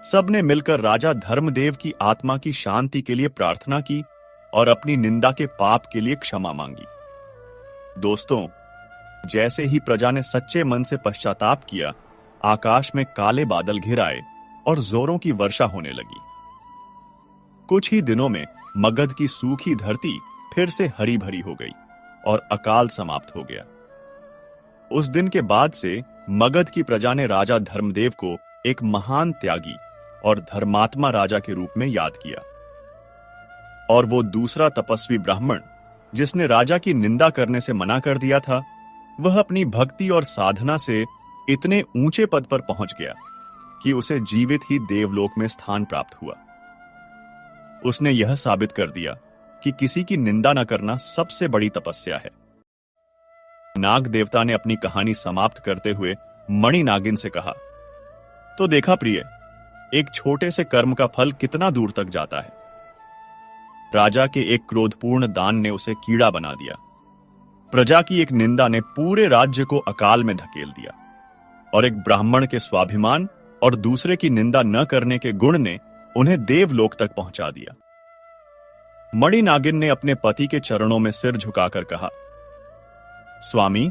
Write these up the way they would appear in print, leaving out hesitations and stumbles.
सबने मिलकर राजा धर्मदेव की आत्मा की शांति के लिए प्रार्थना की और अपनी निंदा के पाप के लिए क्षमा मांगी। दोस्तों, जैसे ही प्रजा ने सच्चे मन से पश्चाताप किया, आकाश में काले बादल घिर आए और जोरों की वर्षा होने लगी। कुछ ही दिनों में मगध की सूखी धरती फिर से हरी भरी हो गई और अकाल समाप्त हो गया। उस दिन के बाद से मगध की प्रजा ने राजा धर्मदेव को एक महान त्यागी और धर्मात्मा राजा के रूप में याद किया। और वो दूसरा तपस्वी ब्राह्मण जिसने राजा की निंदा करने से मना कर दिया था, वह अपनी भक्ति और साधना से इतने ऊंचे पद पर पहुंच गया कि उसे जीवित ही देवलोक में स्थान प्राप्त हुआ। उसने यह साबित कर दिया कि किसी की निंदा न करना सबसे बड़ी तपस्या है। नाग देवता ने अपनी कहानी समाप्त करते हुए मणि नागिन से कहा, तो देखा प्रिय, एक छोटे से कर्म का फल कितना दूर तक जाता है। राजा के एक क्रोधपूर्ण दान ने उसे कीड़ा बना दिया। प्रजा की एक निंदा ने पूरे राज्य को अकाल में धकेल दिया और एक ब्राह्मण के स्वाभिमान और दूसरे की निंदा न करने के गुण ने उन्हें देवलोक तक पहुंचा दिया। मणि नागिन ने अपने पति के चरणों में सिर झुकाकर कहा, स्वामी,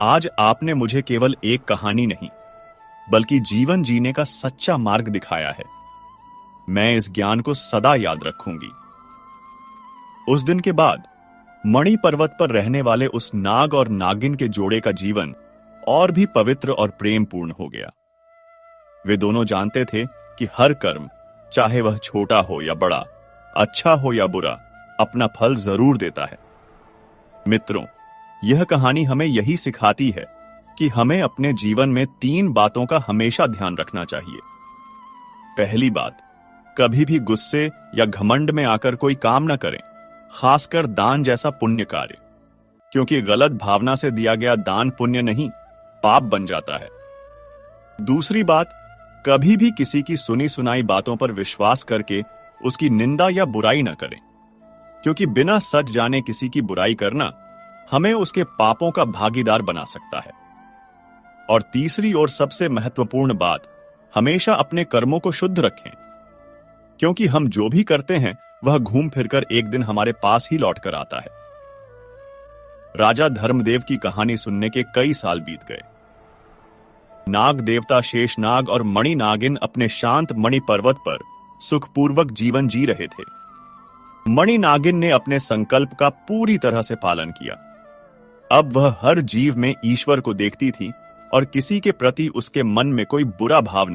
आज आपने मुझे केवल एक कहानी नहीं बल्कि जीवन जीने का सच्चा मार्ग दिखाया है। मैं इस ज्ञान को सदा याद रखूंगी। उस दिन के बाद मणि पर्वत पर रहने वाले उस नाग और नागिन के जोड़े का जीवन और भी पवित्र और प्रेमपूर्ण हो गया। वे दोनों जानते थे कि हर कर्म, चाहे वह छोटा हो या बड़ा, अच्छा हो या बुरा, अपना फल जरूर देता है। मित्रों, यह कहानी हमें यही सिखाती है कि हमें अपने जीवन में 3 बातों का हमेशा ध्यान रखना चाहिए। पहली बात, कभी भी गुस्से या घमंड में आकर कोई काम न करें, खासकर दान जैसा पुण्य कार्य, क्योंकि गलत भावना से दिया गया दान पुण्य नहीं, पाप बन जाता है। दूसरी बात, कभी भी किसी की सुनी सुनाई बातों पर विश्वास करके उसकी निंदा या बुराई न करें, क्योंकि बिना सच जाने किसी की बुराई करना हमें उसके पापों का भागीदार बना सकता है। और तीसरी और सबसे महत्वपूर्ण बात, हमेशा अपने कर्मों को शुद्ध रखें, क्योंकि हम जो भी करते हैं वह घूम फिरकर एक दिन हमारे पास ही लौट कर आता है। राजा धर्मदेव की कहानी सुनने के कई साल बीत गए। नाग देवता शेषनाग और मणि नागिन अपने शांत मणि पर्वत पर सुखपूर्वक जीवन जी रहे थे। मणि नागिन ने अपने संकल्प का पूरी तरह से पालन किया। अब वह हर जीव में ईश्वर को देखती थी और किसी के प्रति उसके मन में कोई बुरा भाव नहीं